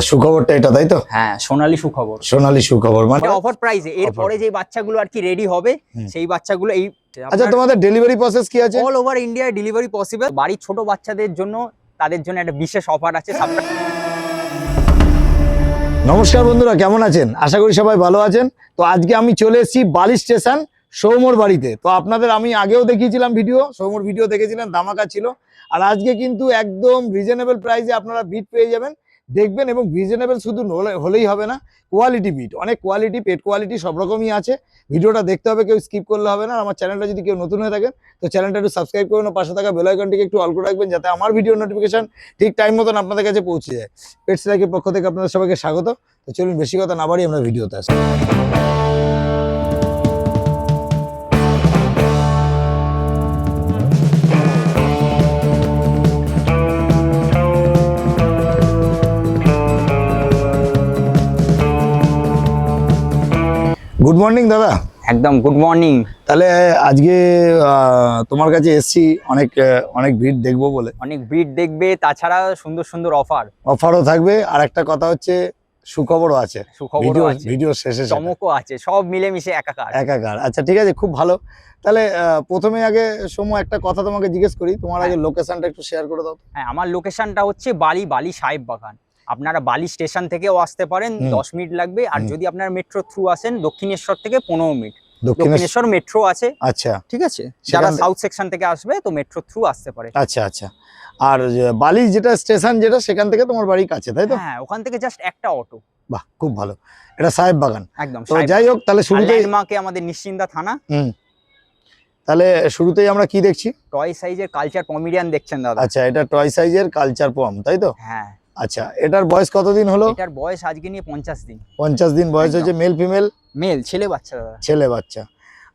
সুখবরটা এটা, তাই তো? হ্যাঁ, সোনালী সুখবর। সোনালী সুখবর মানে অফার প্রাইসে এরপরে যে বাচ্চাগুলো আর কি রেডি হবে সেই বাচ্চাগুলো এই। আচ্ছা, তোমাদের ডেলিভারি প্রসেস কি আছে? All over India delivery possible. বাড়ির ছোট বাচ্চাদের জন্য, তাদের জন্য একটা বিশেষ অফার আছে। নমস্কার বন্ধুরা, কেমন আছেন? আশা করি সবাই ভালো আছেন। তো আজকে আমি চলে এসেছি বালি স্টেশন সৌমর বাড়িতে। তো আপনাদের আমি আগেও দেখিয়েছিলাম ভিডিও, সৌমর ভিডিও দেখেছিলেন, ধামাকা ছিল। আর আজকে কিন্তু একদম রিজনেবল প্রাইসে আপনারা বিট পেয়ে যাবেন, দেখবেন। এবং রিজনেবল শুধু হলেই হবে না, কোয়ালিটি বিট, অনেক কোয়ালিটি, পেট কোয়ালিটি সব রকমই আছে। ভিডিওটা দেখতে হবে, কেউ স্কিপ করলে হবে না। আমার চ্যানেলটা যদি কেউ নতুন হয়ে থাকেন তো চ্যানেলটা একটু সাবস্ক্রাইব করুন, পাশে থাকা বেল আইকনটিকে একটু অল করে রাখবেন, যাতে আমার ভিডিও নোটিফিকেশন ঠিক টাইম মতন আপনাদের কাছে পৌঁছে যায়। পেটস লাইকের পক্ষ থেকে আপনাদের সবাইকে স্বাগত। তো চলুন বেশি কথা না বাড়িয়ে আমরা ভিডিওতে আসি। গুড মর্নিং দাদা। একদম গুড মর্নিং। তাহলে আজকে তোমার কাছে এসছি অনেক ভিড় দেখবো বলে। অনেক ভিড় দেখবে, তাছাড়া সুন্দর সুন্দর অফারও থাকবে। আর একটা কথা হচ্ছে, সুখবরও আছে। সুখবরও আছে, ভিডিও শেষে চমকও আছে, সব মিলেমিশে একাকার। আচ্ছা ঠিক আছে, খুব ভালো। তাহলে প্রথমে আগে সময় একটা কথা তোমাকে জিজ্ঞেস করি, তোমার আগে লোকেশনটা একটু শেয়ার করে দাও। হ্যাঁ, আমার লোকেশনটা হচ্ছে বালি সাহেব বাগান। আপনারা বালি স্টেশন থেকেও আসতে পারেন, 10 মিনিট লাগবে। আর যদি আপনারা মেট্রো থ্রু আসেন দক্ষিণেশ্বর থেকে 15 মিনিট। দক্ষিণেশ্বর মেট্রো আছে। আচ্ছা ঠিক আছে, যারা সাউথ সেকশন থেকে আসবে তো মেট্রো থ্রু আসতে পারে। আচ্ছা আচ্ছা। আর বালি যেটা স্টেশন, যেটা সেখান থেকে তোমার বাড়ির কাছে, তাই তো? হ্যাঁ, ওখান থেকে জাস্ট একটা অটো। বাহ, খুব ভালো। এটা সাহেব বাগান একদম। তো যাই হোক, তাহলে শুরুতেই মাকে আমাদের নিশ্চিন্দা থানা। তাহলে শুরুতেই আমরা কি দেখছি? টয় সাইজের কালচার পমিডিয়ান দেখছেন দাদা। আচ্ছা, এটা টয় সাইজের কালচার পম, তাই তো? হ্যাঁ। আচ্ছা, এটার বয়স কতদিন হলো? এটার বয়স আজকে নিয়ে 50 দিন। 50 দিন বয়স হয়েছে। Male female? মেল, ছেলে বাচ্চা দাদা। ছেলে বাচ্চা।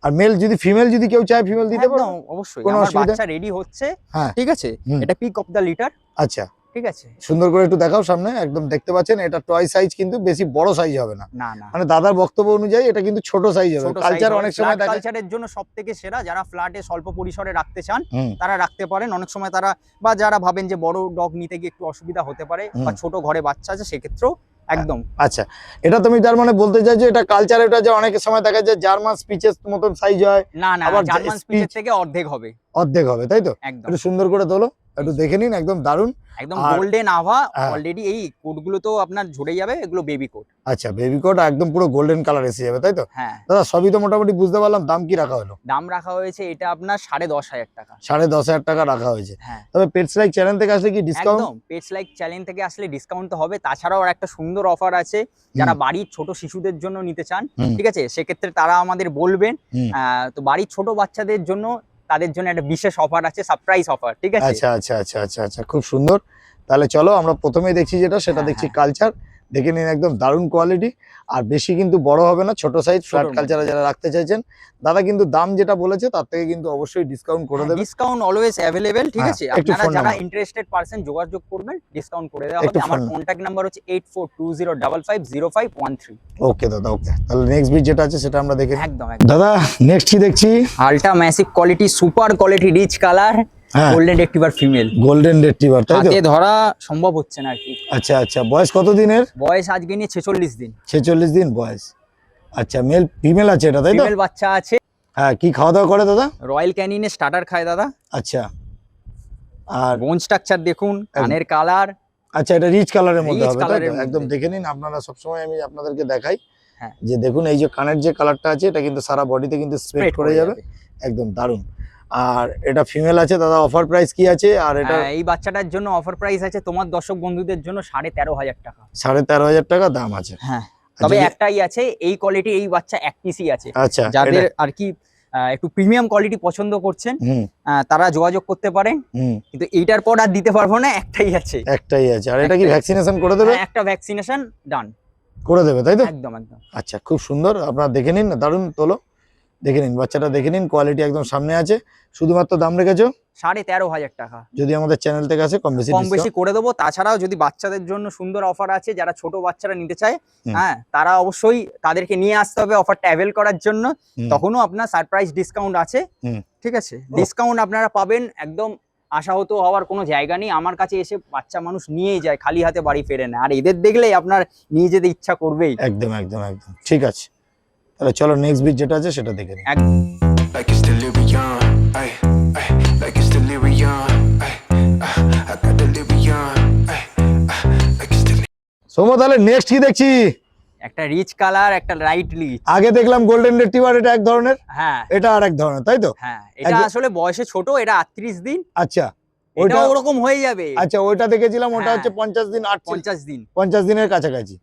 আর মেল যদি ফিমেল যদি কেউ চায় ফিমেল দিতে পারো? একদম অবশ্যই। আমার বাচ্চা রেডি হচ্ছে। হ্যাঁ ঠিক আছে, এটা পিক অফ দা লিটার। আচ্ছা ঠিক আছে, সুন্দর করে একটু দেখাও সামনে। একদম দেখতে পাচ্ছেন, এটা টয় সাইজ, কিন্তু বেশি বড় সাইজ হবে না। না না, মানে দাদার বক্তব্য অনুযায়ী এটা কিন্তু ছোট সাইজ হবে। কালচার অনেক সময় দেখা কালচারের জন্য সবথেকে সেরা। যারা ফ্ল্যাটে স্বল্প পরিসরে রাখতে চান তারা রাখতে পারেন। অনেক সময় তারা বা যারা ভাবেন যে বড় ডগ নিতে গিয়ে একটু অসুবিধা হতে পারে, বা ছোট ঘরে বাচ্চা আছে, সেক্ষেত্রেও একদম। আচ্ছা, এটা তুমি তার মানে বলতে চাইছো এটা কালচার, এটা যে অনেক সময় দেখা যায় জার্মান স্পিচের মতন সাইজ হয়। না না, জার্মান স্পিচের থেকে অর্ধেক হবে। অর্ধেক হবে, তাই তো? একদম। একটু সুন্দর করে তোলো, একটু দেখে নিন। একদম দারুণ, একদম গোল্ডেন আভা। অলরেডি এই কোটগুলো তো আপনার ঝরে যাবে, এগুলো বেবি কোট। আচ্ছা, বেবি কোট একদম পুরো গোল্ডেন কালার এসে যাবে, তাই তো? হ্যাঁ দাদা, সবই তো মোটামুটি বুঝতে পারলাম। দাম কি রাখা হলো? দাম রাখা হয়েছে এটা আপনার 10,500 টাকা। 10,500 টাকা রাখা হয়েছে। হ্যাঁ, তবে পেটস লাইক চ্যানেল থেকে আসলে কি ডিসকাউন্ট? একদম, পেটস লাইক চ্যানেল থেকে আসলে ডিসকাউন্ট তো হবে। তাছাড়াও আর একটা সুন্দর অফার আছে, যারা বাড়ির ছোট শিশুদের জন্য নিতে চান, ঠিক আছে, সেক্ষেত্রে তারা আমাদের বলবেন। তো বাড়ির ছোট বাচ্চাদের জন্য, তাদের জন্য একটা বিশেষ অফার আছে, সারপ্রাইজ অফার। ঠিক আছে। আচ্ছা আচ্ছা আচ্ছা আচ্ছা আচ্ছা, খুব সুন্দর। তাহলে চলো আমরা প্রথমেই দেখছি যেটা, সেটা দেখছি কালচার। দেখে নিন, একদম দারুণ কোয়ালিটি। আর বেশি কিন্তু বড় হবে না, ছোট সাইজ ফ্ল্যাট কালচার যারা রাখতে চাইছেন। দাদা কিন্তু দাম যেটা বলেছে তার থেকে কিন্তু অবশ্যই ডিসকাউন্ট করে দেবে। Discount always available. ঠিক আছে, আপনারা যারা ইন্টারেস্টেড পারসন যোগাযোগ করবেন, ডিসকাউন্ট করে দেওয়া হবে। আমার কন্টাক্ট নাম্বার হচ্ছে 8420550513। ওকে দাদা, ওকে। তাহলে নেক্সট বিট যেটা আছে সেটা আমরা দেখে নিই। একদম। দাদা নেক্সট কি দেখছি? Ultra massive quality, super quality, rich colour, golden retriever female. Golden retriever, তাই তো? হাতে ধরা সম্ভব হচ্ছে না আর কি। আচ্ছা আচ্ছা, বয়স কত দিনের? বয়স আজকে নিয়ে 46 দিন। 46 দিন বয়স। আচ্ছা, মেল ফিমেল আছে এটা, তাই তো? ফিমেল বাচ্চা আছে। হ্যাঁ, কি খাওয়া দাওয়া করে দাদা? রয়্যাল ক্যানিনে স্টার্টার খায় দাদা। আচ্ছা, আর বোন স্ট্রাকচার দেখুন, কানের কালার। আচ্ছা, এটা রিচ কালারের মধ্যে হবে, তাই তো? মধ্যে। একদম দেখে নিন। আপনারা সবসময় আমি আপনাদেরকে দেখাই হ্যাঁ, যে দেখুন এই যে কানের যে কালারটা আছে, এটা কিন্তু সারা বডিতে কিন্তু স্প্রেড করে যাবে। একদম দারুণ। আর এটা ফিমেল আছে দাদা, অফার প্রাইস কি আছে? আর এটা এই বাচ্চাটার জন্য অফার প্রাইস আছে তোমার দর্শক বন্ধুদের জন্য 13,500 টাকা। 13,500 টাকা দাম আছে। হ্যাঁ, তবে একটাই আছে, এই কোয়ালিটি এই বাচ্চা এক পিসই আছে। আচ্ছা, যাদের আর কি একটু প্রিমিয়াম কোয়ালিটি পছন্দ করছেন তারা যোগাযোগ করতে পারেন। কিন্তু এইটার পর আর দিতে পারবো না, একটাই আছে। একটাই আছে। আর এটা কি ভ্যাকসিনেশন করে দেবে? একটা ভ্যাকসিনেশন ডান করে দেবে, তাই তো? একদম একদম। আচ্ছা, খুব সুন্দর। আপনারা দেখে নিন, দারুণ। তোলো, দেখে নিন বাচ্চাটা, দেখে নিন। কোয়ালিটি একদম সামনে আছে। শুধুমাত্র দাম রেখেছো 13,500 টাকা। যদি আমাদের চ্যানেল থেকে আসে কম বেশি করে দেবো। তাছাড়াও যদি বাচ্চাদের জন্য সুন্দর অফার আছে, যারা ছোট বাচ্চারা নিতে চায়, হ্যাঁ, তারা অবশ্যই তাদেরকে নিয়ে আসতে হবে অফারটা অ্যাভেল করার জন্য। তখনও আপনার সারপ্রাইজ ডিসকাউন্ট আছে। ঠিক আছে, ডিসকাউন্ট আপনারা পাবেন একদম আশাহত হওয়ার কোনো জায়গা নেই। আমার কাছে এসে বাচ্চা মানুষ নিয়েই যায়, খালি হাতে বাড়ি ফেরে না। আর এদের দেখলেই আপনার নিয়ে যেতে ইচ্ছা করবেই। একদম একদম একদম ঠিক আছে, তাহলে চলো নেক্সট বিট যেটা আছে সেটা দেখে নিই। Like it's delirium, ay, ay, like it's delirium, ay, I got delirium, ay, like it's delirium. Soumya তাহলে নেক্সট কি দেখছি? একটা রিচ কালার, একটা লাইট রিচ। আগে দেখলাম গোল্ডেন রেট্রিভার, এটা এক ধরনের, হ্যাঁ এটা আর এক ধরনের, তাই তো? হ্যাঁ, এটা আসলে বয়সে ছোট, এটা 38 দিন। আচ্ছা ওটা ওইটা ওরকম হয়ে যাবে। আচ্ছা ওইটা দেখেছিলাম, ওটা হ্যাঁ। হচ্ছে 50 দিন 50 দিন। 50 দিনের কাছাকাছি।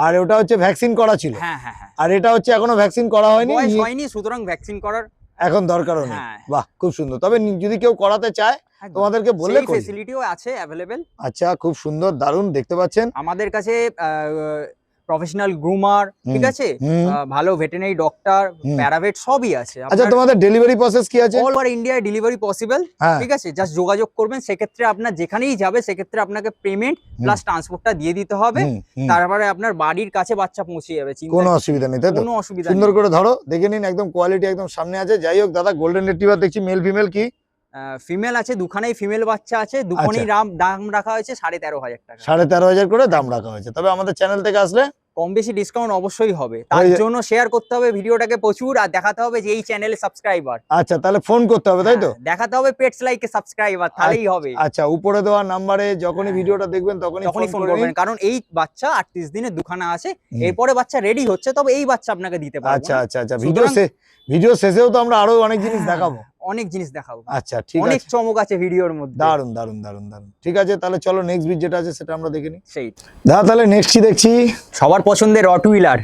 আর ওটা হচ্ছে ভ্যাকসিন করা ছিল, হ্যাঁ হ্যাঁ হ্যাঁ, আর এটা হচ্ছে এখনো ভ্যাকসিন করা হয়নি, বয়স হয়নি, সুতরাং ভ্যাকসিন করার এখন দরকারও নেই। হ্যাঁ। বাহ খুব সুন্দর, তবে যদি কেউ করাতে চায় তোমাদেরকে বললে করিয়ে। ফ্যাসিলিটিও আছে অ্যাভেলেবেল। আচ্ছা খুব সুন্দর, দারুণ, দেখতে পাচ্ছেন আমাদের কাছে প্রফেশনাল গ্রুমার, ঠিক আছে, হুম। ভালো ভেটেরিনারি ডক্টর, হুম। প্যারাভেট সবই আছে। আচ্ছা তোমাদের ডেলিভারি প্রসেস কি আছে? All over India delivery possible, হ্যাঁ। ঠিক আছে। জাস্ট যোগাযোগ করবেন, সেক্ষেত্রে আপনার যেখানেই যাবে সেক্ষেত্রে আপনাকে পেমেন্ট প্লাস ট্রান্সপোর্টটা দিয়ে দিতে হবে। তারপরে আপনার বাড়ির কাছে বাচ্চা পৌঁছে যাবে, কোনো অসুবিধা নেই, তাই তো? কোনো অসুবিধা সুন্দর নেই। করে ধরো, দেখে নিন, একদম কোয়ালিটি একদম সামনে আছে। যাই হোক দাদা, গোল্ডেন রিট্রিভার দেখছি মেল ফিমেল কি? ফিমেল আছে, দুখানেই ফিমেল বাচ্চা আছে, দুখানেই দাম রাখা হয়েছে 13,500 টাকা। 13,500 করে দাম রাখা হয়েছে। তবে আমাদের চ্যানেল থেকে আসলে কম বেশি ডিসকাউন্ট অবশ্যই হবে, তার জন্য শেয়ার করতে হবে ভিডিওটাকে প্রচুর, আর দেখাতে হবে যে এই চ্যানেলে সাবস্ক্রাইবার। আচ্ছা তাহলে ফোন করতে হবে, তাই তো? দেখাতে হবে পেটস লাইকে সাবস্ক্রাইবার, তাহলেই হবে। আচ্ছা উপরে দেওয়া নাম্বারে যখনই ভিডিওটা দেখবেন তখনই ফোন করবেন, কারণ এই বাচ্চা 38 দিনে দুখানা আছে, এরপরে বাচ্চা রেডি হচ্ছে, তবে এই বাচ্চা আপনাকে দিতে পারবো। আচ্ছা আচ্ছা আচ্ছা, ভিডিও শেষেও তো আমরা আরো অনেক জিনিস দেখাবো, অনেক জিনিস দেখাবো। আচ্ছা ঠিক আছে, অনেক চমক আছে ভিডিওর মধ্যে। দারুন দারুন দারুন দারুন, ঠিক আছে তাহলে চলো নেক্সট ভিডিও যেটা আছে সেটা আমরা দেখে নিই। সেই দাদা তাহলে নেক্সট কি দেখছি? সবার পছন্দের রটউইলার।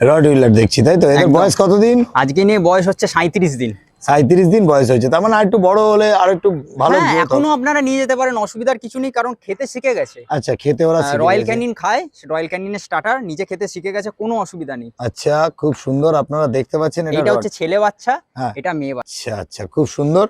রটউইলার দেখছি, তাই তো? এর বয়স কতদিন? আজকে নিয়ে বয়স হচ্ছে 37 দিন। 37 দিন বয়স হয়েছে, তার মানে একটু বড় হলে আর একটু ভালো growth হবে। এখনো আপনারা নিয়ে যেতে পারেন, অসুবিধার কিছু নেই, কারণ খেতে শিখে গেছে। আচ্ছা খেতে ওরা শিখে রয়্যাল গেছে। ক্যানিন খায়, রয়্যাল ক্যানিনের স্টার্টার, নিজে খেতে শিখে গেছে, কোনো অসুবিধা নেই। আচ্ছা খুব সুন্দর, আপনারা দেখতে পাচ্ছেন এটা হচ্ছে ছেলে বাচ্চা, হ্যাঁ। এটা মেয়ে বাচ্চা। আচ্ছা আচ্ছা খুব সুন্দর।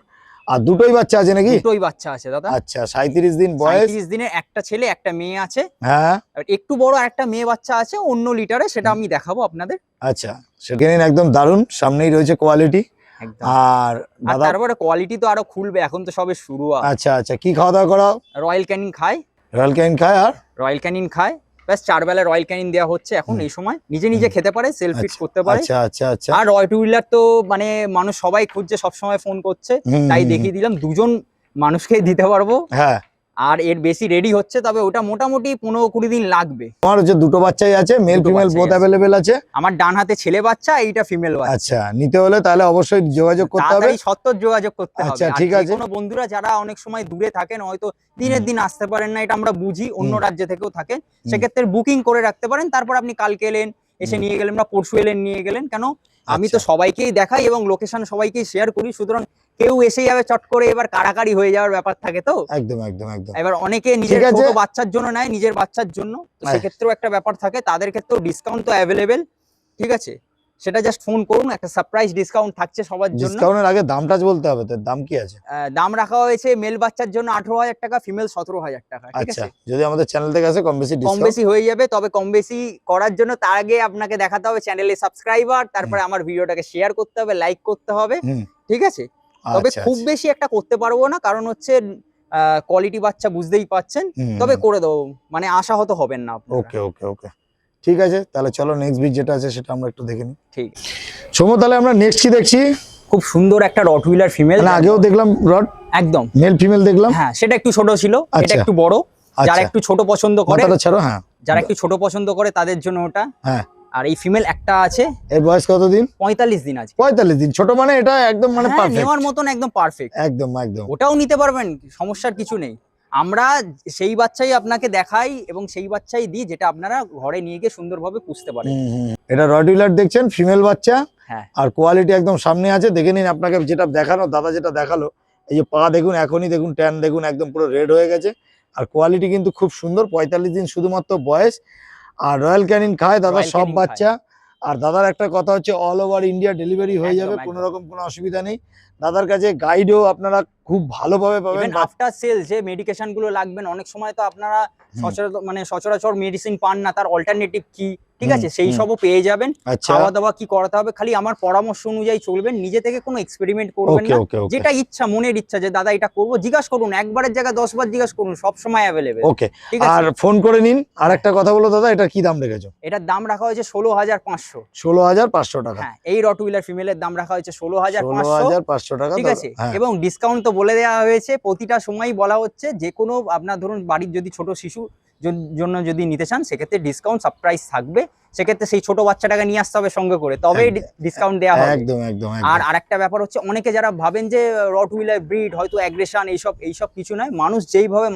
আর দুটোই বাচ্চা আছে নাকি? দুটোই বাচ্চা আছে দাদা। আচ্ছা 37 দিন বয়স, 37 দিনের একটা ছেলে একটা মেয়ে আছে। হ্যাঁ আর একটু বড় একটা মেয়ে বাচ্চা আছে অন্য লিটারে, সেটা আমি দেখাবো আপনাদের। আচ্ছা সেটা নিন, একদম দারুণ, সামনেই রয়েছে কোয়ালিটি। একদম। আর আর দাদা তারপরে কোয়ালিটি তো আরো খুলবে, এখন তো সবে শুরু। আচ্ছা আচ্ছা কি খাওয়া দাওয়া করাও? রয়্যাল ক্যানিন খায়, রয়্যাল ক্যানিন খায়, আর রয়্যাল ক্যানিন খায়, ব্যাস 4 বেলা রয়্যাল ক্যানিন দেওয়া হচ্ছে এখন এই সময়। নিজে নিজে খেতে পারে, সেলফ ফিড করতে পারে। আচ্ছা আচ্ছা আচ্ছা, আর রটউইলার তো মানে মানুষ সবাই খুঁজছে, সব সময় ফোন করছে, তাই দেখিয়ে দিলাম। দুজন মানুষকে দিতে পারবো, হ্যাঁ। আর এর বেশি রেডি হচ্ছে, তবে ওটা মোটামুটি 15-20 দিন লাগবে। আমার হচ্ছে দুটো বাচ্চাই আছে, মেল দুটো ফিমেল বাচ্চাই বোথ আছে। অ্যাভেলেবেল আছে। আমার ডান হাতে ছেলে বাচ্চা, এইটা ফিমেল বাচ্চা। আচ্ছা নিতে হলে তাহলে অবশ্যই যোগাযোগ করতে হবে। তাড়াতাড়ি সত্তর যোগাযোগ করতে হবে। আচ্ছা, আর ঠিক আছে। কোনো বন্ধুরা যারা অনেক সময় দূরে থাকেন, হয়তো দিনের দিন আসতে পারেন না, এটা আমরা বুঝি, অন্য রাজ্য থেকেও থাকেন, সেক্ষেত্রে বুকিং করে রাখতে পারেন। তারপর আপনি কালকে এলেন, এসে নিয়ে গেলেন, বা পরশু এলেন নিয়ে গেলেন। কেন আমি তো আচ্ছা। সবাইকেই দেখাই এবং লোকেশন সবাইকেই শেয়ার করি, সুতরাং কেউ এসে যাবে চট করে, এবার কাড়াকাড়ি হয়ে যাওয়ার ব্যাপার থাকে। তো একদম একদম একদম, এবার অনেকে নিজের ঠিক আছে। ছোট বাচ্চার জন্য নেয়, নিজের বাচ্চার জন্য, তো হ্যাঁ। সেক্ষেত্রেও একটা ব্যাপার থাকে, তাদের ক্ষেত্রেও ডিসকাউন্ট তো অ্যাভেলেবেল, ঠিক আছে। সেটা জাস্ট ফোন করুন, একটা সারপ্রাইজ ডিসকাউন্ট থাকছে সবার জন্য। ডিসকাউন্টের আগে দামটা বলতে হবে, তো দাম কি আছে? দাম রাখা হয়েছে মেল বাচ্চার জন্য 18,000 টাকা, ফিমেল 17,000 টাকা, ঠিক আচ্ছা আছে। যদি আমাদের চ্যানেল থেকে আসে কম বেশি কম ডিসকাউন্ট। বেশি হয়ে যাবে, তবে কম বেশি করার জন্য তার আগে আপনাকে দেখাতে হবে চ্যানেলে সাবস্ক্রাইবার, তারপরে আমার ভিডিওটাকে শেয়ার করতে হবে, লাইক করতে হবে, ঠিক আছে। তবে আচ্ছা, খুব বেশি একটা করতে পারবো না, কারণ হচ্ছে কোয়ালিটি বাচ্চা বুঝতেই পাচ্ছেন, তবে করে দেবো, মানে আশাহত হবেন না আপনারা। ওকে ওকে ওকে ঠিক আছে, তাহলে চলো নেক্সট ভিডিও যেটা আছে সেটা আমরা একটু দেখে নিই। ঠিক। সময় তাহলে আমরা নেক্সট কি দেখছি? খুব সুন্দর একটা রটউইলার ফিমেল। মানে আগেও দেখলাম রড, একদম মেল ফিমেল দেখলাম। হ্যাঁ, সেটা একটু ছোট ছিল, এটা আচ্ছা। একটু বড়। যারা আচ্ছা একটু ছোট পছন্দ করে, মাথাটা ছাড়ো, হ্যাঁ যারা একটু ছোট পছন্দ করে তাদের জন্য ওটা। হ্যাঁ। আর এই ফিমেল একটা আছে, এর বয়স কতদিন? 45 দিন আছে। 45 দিন, ছোট মানে এটা একদম মানে হ্যাঁ, পারফেক্ট, নেওয়ার মতন একদম পারফেক্ট। একদম একদম। ওটাও নিতে পারবেন, সমস্যার কিছু নেই। আমরা সেই বাচ্চাই আপনাকে দেখাই এবং সেই বাচ্চাই দিই, যেটা আপনারা ঘরে নিয়ে গিয়ে সুন্দরভাবে পুষতে পারেন। এটা রটউইলার দেখছেন, ফিমেল বাচ্চা, হ্যাঁ। আর কোয়ালিটি একদম সামনে আছে, দেখে নিন। আপনাকে যেটা দেখানো, দাদা যেটা দেখালো, এই যে পা দেখুন, এখনই দেখুন ট্যান দেখুন, একদম পুরো রেড হয়ে গেছে। আর কোয়ালিটি কিন্তু খুব সুন্দর। 45 দিন শুধুমাত্র বয়স, আর রয়্যাল ক্যানিন খায় দাদা রয়্যাল সব ক্যানিন বাচ্চা। আর দাদার একটা কথা হচ্ছে, অল ওভার ইন্ডিয়া ডেলিভারি হয়ে যাবে, একদম, কোনো একদম। রকম কোনো অসুবিধা নেই। দাদার কাছে গাইডও আপনারা খুব ভালোভাবে পাবেন। আফটার সেল যে মেডিকেশন গুলো লাগবেন, অনেক সময় তো আপনারা সচরাচর মেডিসিন পান না, তার অল্টারনেটিভ কি, ঠিক ঠিক হুম, আছে, সেই হুম। সবও পেয়ে যাবেন। আচ্ছা, খাওয়া দাওয়া কি করাতে হবে খালি আমার পরামর্শ অনুযায়ী চলবেন, নিজে থেকে কোনো এক্সপেরিমেন্ট করবেন ওকে না। ওকে ওকে যেটা ইচ্ছা, মনের ইচ্ছা যে দাদা এটা করবো, জিজ্ঞাসা করুন, একবারের জায়গায় 10 বার জিজ্ঞাসা করুন, সব সময় অ্যাভেলেবেল। ওকে। ঠিক আছে, আর ফোন করে নিন। আর একটা কথা বলো দাদা, এটা কি দাম রেখেছো? এটার দাম রাখা হয়েছে 16,500। 16,500 টাকা। হ্যাঁ, এই রটউইলার ফিমেলের দাম রাখা হয়েছে 16,500। 16,500 টাকা। ঠিক আছে, হ্যাঁ, এবং ডিসকাউন্ট তো বলে দেওয়া হয়েছে, প্রতিটা সময় বলা হচ্ছে যে কোনো আপনার ধরুন বাড়ির যদি ছোট শিশু জন্য যদি নিতে চান সেক্ষেত্রে ডিসকাউন্ট সারপ্রাইজ থাকবে। সেক্ষেত্রে সেই ছোট বাচ্চাটাকে নিয়ে আসতে হবে সঙ্গে করে, তবেই ডিসকাউন্ট দেওয়া হবে। একদম একদম আর একদম। আরেকটা ব্যাপার হচ্ছে, অনেকে যারা ভাবেন যে রটউইলার ব্রিড হয়তো অ্যাগ্রেশন এইসব কিছু নয়, মানুষ যেইভাবে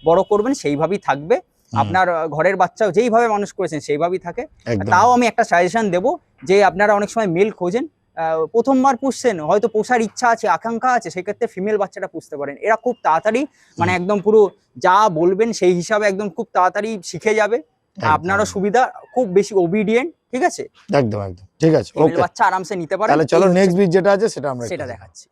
বড় করবেন সেইভাবেই থাকবে। আপনার ঘরের বাচ্চাও যেইভাবে মানুষ করেছেন সেইভাবেই থাকে। একদম। তাও আমি একটা সাজেশন দেবো যে আপনারা অনেক সময় মেল খোঁজেন, প্রথমবার পুষছেন, হয়তো পোষার ইচ্ছা আছে, আকাঙ্ক্ষা আছে, সেক্ষেত্রে ফিমেল বাচ্চাটা পুষতে পারেন। এরা খুব তাড়াতাড়ি মানে একদম পুরো যা বলবেন সেই হিসাবে একদম খুব তাড়াতাড়ি শিখে যাবে। আপনারও সুবিধা, খুব বেশি ওবিডিয়েন্ট। ঠিক আছে, একদম একদম ঠিক আছে। ফিমেল ওকে, বাচ্চা আরামসে নিতে পারেন। তাহলে চলো নেক্সট বিট যেটা আছে সেটা আমরা সেটা একটু দেখাচ্ছি।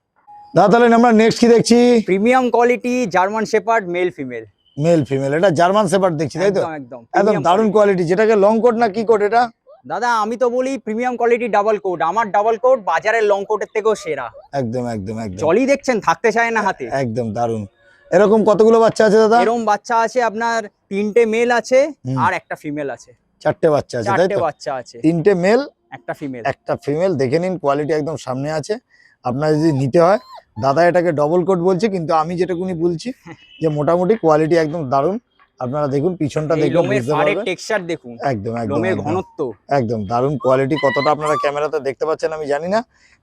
দাদা, তাহলে আমরা নেক্সট কি দেখছি? Premium quality German shepherd male female. Male female, এটা জার্মান শেপার্ড দেখছি, তাই তো? একদম একদম একদম premium দারুণ quality। কোয়ালিটি। যেটাকে লং কোট না কি কোট এটা? দাদা আমি তো বলি প্রিমিয়াম কোয়ালিটি ডাবল কোট। আমার ডাবল কোট বাজারের লং কোটের থেকেও সেরা। একদম একদম একদম জলই দেখছেন থাকতে চায় না হাতে। একদম দারুণ। এরকম কতগুলো বাচ্চা আছে দাদা? এরকম বাচ্চা আছে আপনার 3টে মেল আছে হুম। আর একটা ফিমেল আছে। 4টে বাচ্চা আছে, তাই 4টে তো? বাচ্চা আছে, 3টে মেল একটা ফিমেল। একটা ফিমেল। দেখে নিন, কোয়ালিটি একদম সামনে আছে। আপনার যদি নিতে হয়, দাদা এটাকে ডবল কোট বলছে, কিন্তু আমি যেটুকুনি বলছি যে মোটামুটি কোয়ালিটি একদম দারুণ। আপনারা দেখুন পিছনটা এই দেখলে লোমের বুঝতে ফাড়ের পারবেন। টেক্সচার দেখুন, একদম একদম লোমের একদম ঘনত্ব। একদম দারুণ কোয়ালিটি। কতটা আপনারা ক্যামেরাতে দেখতে পাচ্ছেন আমি জানি না,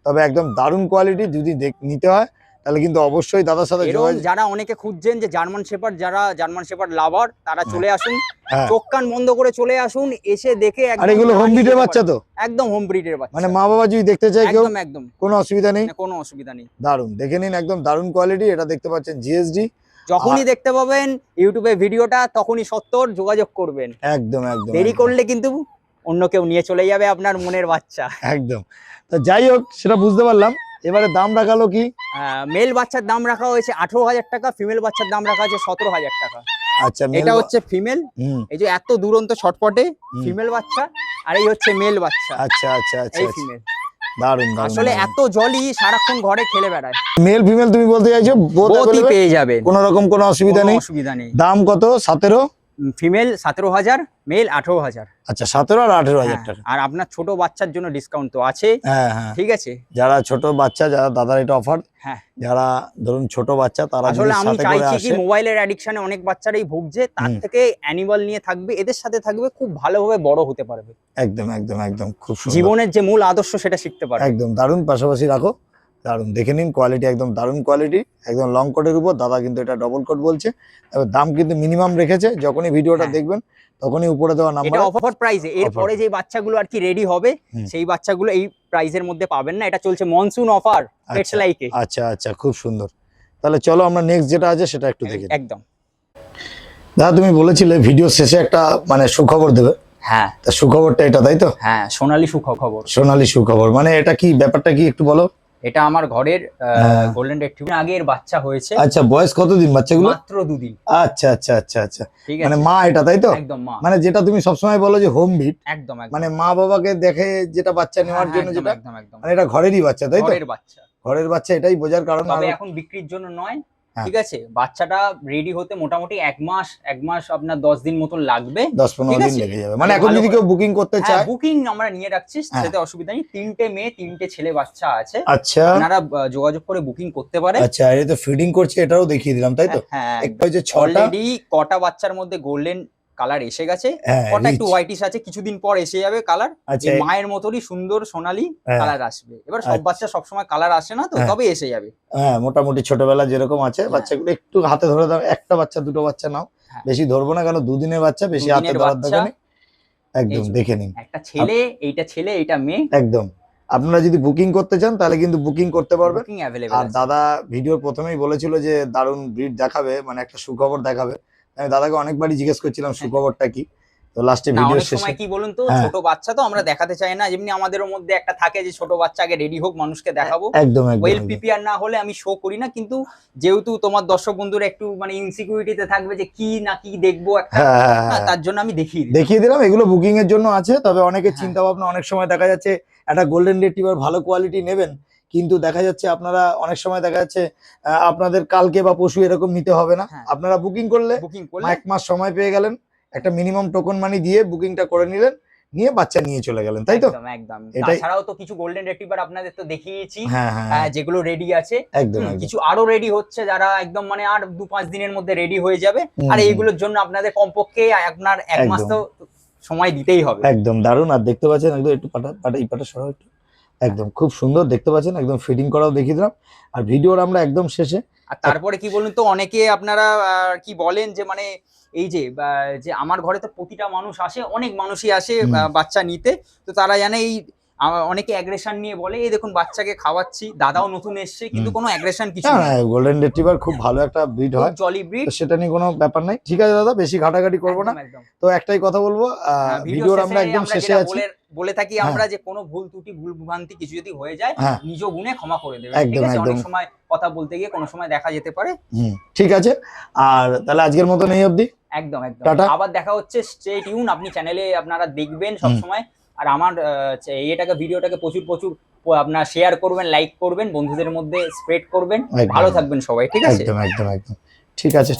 তবে একদম দারুণ কোয়ালিটি। যদি নিতে হয় তাহলে কিন্তু অবশ্যই দাদার সাথে এরকম যোগাযোগ। যারা অনেকে খুঁজছেন যে জার্মান শেপার্ড, যারা জার্মান শেপার্ড লাভার, তারা চলে আসুন, হ্যাঁ। চোখ কান বন্ধ করে চলে আসুন, এসে দেখে আর একদম এগুলো হোম জানিয়ে ব্রিডের যেতে বাচ্চা পারেন। তো? একদম হোম ব্রিডের বাচ্চা, মানে মা বাবা যদি দেখতে চায় কেউ, একদম একদম কোনো অসুবিধা নেই? কোনো অসুবিধা নেই। দারুণ, দেখে নিন একদম দারুণ কোয়ালিটি। এটা দেখতে পাচ্ছেন জিএসডি। যখনই দেখতে পাবেন ইউটিউবে ভিডিওটা তখনই সত্তর যোগাযোগ করবেন। একদম একদম দেরি একদম, করলে কিন্তু অন্য কেউ নিয়ে চলে যাবে আপনার মনের বাচ্চা। একদম। তা যাই হোক, সেটা বুঝতে পারলাম। এবারে দাম রাখালো কি? মেল বাচ্চার দাম রাখা হয়েছে 18,000 টাকা, ফিমেল বাচ্চার দাম রাখা হয়েছে 17,000 টাকা। আচ্ছা, এটা হচ্ছে ফিমেল, হুম, এই যে এত দুরন্ত ছটপটে হুম। ফিমেল বাচ্চা, আর এই হচ্ছে মেল বাচ্চা, আচ্ছা আচ্ছা আচ্ছা এই আচ্ছা। ফিমেল। দারুণ দারুণ। আসলে এত জলই সারাক্ষণ ঘরে খেলে বেড়ায়। মেল ফিমেল তুমি বলতে চাইছো both বোথই available? পেয়ে যাবেন, কোনো রকম কোনো অসুবিধা কোনো নেই? অসুবিধা নেই। দাম কত? 17? Female 17,000, male 18,000। আচ্ছা, 17 আর 18,000 টাকা। আর আপনার ছোট বাচ্চার জন্য ডিসকাউন্ট তো আছে। হ্যাঁ হ্যাঁ। ঠিক আছে, যারা ছোট বাচ্চা, যারা দাদার এটা অফার, হ্যাঁ। যারা ধরুন ছোট বাচ্চা, তারা যদি আসলে আমি সাথে করে চাইছি কি, আসে। মোবাইলের অ্যাডিকশনে অনেক বাচ্চারাই ভুগছে, তার থেকে অ্যানিমাল নিয়ে থাকবে, এদের সাথে থাকবে, খুব ভালোভাবে বড় হতে পারবে, একদম একদম একদম খুব সুন্দর। জীবনের যে মূল আদর্শ সেটা শিখতে পারবে। একদম দারুণ। পাশাপাশি রাখো, দারুণ। দেখে নিন কোয়ালিটি, একদম দারুণ কোয়ালিটি, একদম লং কোটের উপর। দাদা কিন্তু এটা ডবল কোট বলছে। এবার দাম কিন্তু মিনিমাম রেখেছে। যখনই ভিডিওটা হ্যাঁ। দেখবেন তখনই উপরে দেওয়া এটা নাম্বার। অফার প্রাইসে। এরপরে যে বাচ্চাগুলো আর কি রেডি হবে হুম। সেই বাচ্চাগুলো এই প্রাইসের মধ্যে পাবেন না। এটা চলছে মনসুন অফার পেটস লাইকে। আচ্ছা আচ্ছা, খুব সুন্দর। তাহলে চলো আমরা নেক্সট যেটা আছে সেটা একটু দেখি। একদম। দাদা তুমি বলেছিলে ভিডিও শেষে একটা মানে সুখবর দেবে, হ্যাঁ তা সুখবরটা এটা, তাই তো? হ্যাঁ, সোনালী সুখবর। সোনালী সুখবর মানে এটা কি? ব্যাপারটা কি একটু বলো। এটা আমার ঘরের হ্যাঁ। গোল্ডেন রেট্রিভার, আগের বাচ্চা হয়েছে আচ্ছা, বয়স কতদিন বাচ্চাগুলো? মাত্র 2 দিন। আচ্ছা আচ্ছা আচ্ছা আচ্ছা। ঠিক মানে আছে, মা এটা, তাই তো? একদম মা। মানে যেটা তুমি সবসময় বলো যে হোম বিট, একদম একদম। মানে মা বাবাকে দেখে যেটা বাচ্চা নেওয়ার হ্যাঁ, জন্য একদম, যেটা, একদম একদম মানে এটা ঘরেরই বাচ্চা, তাই তো? ঘরের বাচ্চা। ঘরের বাচ্চা, এটাই বোঝার কারণ। তবে আরো- এখন বিক্রির জন্য নয়। হ্যাঁ। ঠিক আছে, বাচ্চাটা রেডি হতে মোটামুটি 1 মাস আপনার 10 দিন মতন লাগবে। 10-15 ঠিক দিন আছে। লেগে যাবে। মানে এখন যদি কেউ বুকিং করতে চায়? বুকিং আমরা নিয়ে রাখছি, হ্যাঁ। সেটা অসুবিধা নেই। 3টে মেয়ে 3টে ছেলে বাচ্চা আছে, আচ্ছা আপনারা যোগাযোগ করে বুকিং করতে পারে। আচ্ছা, এই তো ফিডিং করছে, এটাও দেখিয়ে দিলাম, তাই তো? হ্যাঁ, একটা হচ্ছে 6টা। অলরেডি কটা বাচ্চার মধ্যে গোল্ডেন কালার এসে গেছে, হ্যাঁ, কটা একটু rich। হোয়াইটিশ আছে, কিছুদিন পর এসে যাবে কালার। আচ্ছা, মায়ের মতনই সুন্দর সোনালী হ্যাঁ। কালার আসবে। এবার সব আচ্ছা। বাচ্চা সবসময় কালার আসে না তো, হ্যাঁ। তবে এসে যাবে। হ্যাঁ, মোটামুটি ছোটবেলা যেরকম আছে বাচ্চাগুলো একটু হাতে ধরে দাও। একটা বাচ্চা দুটো বাচ্চা নাও, হ্যাঁ। বেশি ধরবো না, কারণ 2 দিনের বাচ্চা, বেশি হাতে দুদিনের ধরার বাচ্চা। দরকার নেই। একদম এই যে। দেখে নিন। একটা ছেলে, এইটা মেয়ে। একদম আপনারা যদি বুকিং করতে চান তাহলে কিন্তু বুকিং করতে পারবেন। বুকিং অ্যাভেলেবল আর আছে। দাদা ভিডিওর প্রথমেই বলেছিল যে দারুণ ব্রিড দেখাবে, মানে একটা সুখবর দেখাবে। আমি দাদাকে অনেকবারই জিজ্ঞেস করছিলাম সুখবরটা কি, তো তো লাস্টে না ভিডিও অনেক শেষে সময় কি বলুন তো, হ্যাঁ। ছোট বাচ্চা তো আমরা দেখাতে চাই না, যেমনি আমাদের মধ্যে একটা থাকে যে ছোট বাচ্চা আগে রেডি হোক মানুষকে দেখাবো, একদম একদম ওয়েল একদম। প্রিপেয়ার না হলে আমি শো করি না। কিন্তু যেহেতু তোমার দর্শক বন্ধুরা একটু মানে ইনসিকিউরিটিতে থাকবে যে কি না কি দেখবো একটা, হ্যাঁ, হ্যাঁ, হ্যাঁ, হ্যাঁ। তার জন্য আমি দেখিয়ে দিই। দেখিয়ে দিলাম, এগুলো বুকিং এর জন্য আছে। তবে অনেকের হ্যাঁ। চিন্তা ভাবনা, অনেক সময় দেখা যাচ্ছে একটা গোল্ডেন রিট্রিভার ভালো কোয়ালিটি নেবেন, কিন্তু দেখা যাচ্ছে আপনারা অনেক সময় দেখা যাচ্ছে আপনাদের কালকে বা পরশু এরকম নিতে হবে না। হ্যাঁ। আপনারা বুকিং করলে বুকিং করলে 1 মাস সময় পেয়ে গেলেন, একটা মিনিমাম টোকন মানি দিয়ে বুকিংটা করে নিলেন, নিয়ে বাচ্চা নিয়ে চলে গেলেন, তাই তো? একদম একদম। এটাই- তাছাড়াও তো কিছু গোল্ডেন রিট্রিভার আপনাদের তো দেখিয়েছি, হ্যাঁ হ্যাঁ যেগুলো রেডি আছে। একদম একদম। কিছু আরো রেডি হচ্ছে, যারা একদম মানে আর 2-5 দিনের মধ্যে রেডি হয়ে যাবে। হুম, আর হুম। এইগুলোর জন্য আপনাদের কমপক্ষে আপনার 1 মাস একদম। তো সময় দিতেই হবে। একদম দারুণ। আর দেখতে পাচ্ছেন একদম, একটু এই পাটা সরাও একটু, একদম খুব সুন্দর দেখতে পাচ্ছেন, একদম ফিটিং করাও দেখিয়ে দিলাম। আর ভিডিওর আমরা একদম শেষে আর তারপরে কি বলুন তো, অনেকে আপনারা কি বলেন যে মানে এই যে আমার ঘরে তো প্রতিটা মানুষ আসে, অনেক মানুষই আসে বাচ্চা নিতে, তো তারা জানে এই অনেকে অ্যাগ্রেশন নিয়ে বলে এই দেখুন বাচ্চাকে খাওয়াচ্ছি, দাদাও নতুন এসছে, কিন্তু কোনো অ্যাগ্রেশন কিছু না না, না, গোল্ডেন রিট্রিভার খুব ভালো একটা ব্রিড হয়, জলি ব্রিড। তো সেটা নিয়ে কোনো ব্যাপার নাই। ঠিক আছে দাদা, বেশি ঘাটাঘাটি করবো না। তো একটাই কথা বলবো, ভিডিওর আমরা একদম শেষে আছি। বলে থাকি আমরা যে কোনো ভুল ত্রুটি ভুল ভ্রান্তি কিছু যদি হয়ে যায়, হ্যাঁ। নিজ গুণে ক্ষমা করে দেবেন, একদম, ঠিক আছে? অনেক একদম। সময় কথা বলতে গিয়ে কোনো সময় দেখা যেতে পারে। ঠিক আছে, আর তাহলে আজকের মতো এই অবধি। একদম একদম। টাটা। আবার দেখা হচ্ছে, স্টে টিউন। আপনি চ্যানেলে আপনারা দেখবেন সব সময়, আর আমার ভিডিওটাকে প্রচুর আপনারা শেয়ার করবেন, লাইক করবেন, বন্ধুদের মধ্যে স্প্রেড করবেন। একদম। ভালো থাকবেন সবাই, ঠিক আছে? একদম একদম একদম। ঠিক আছে।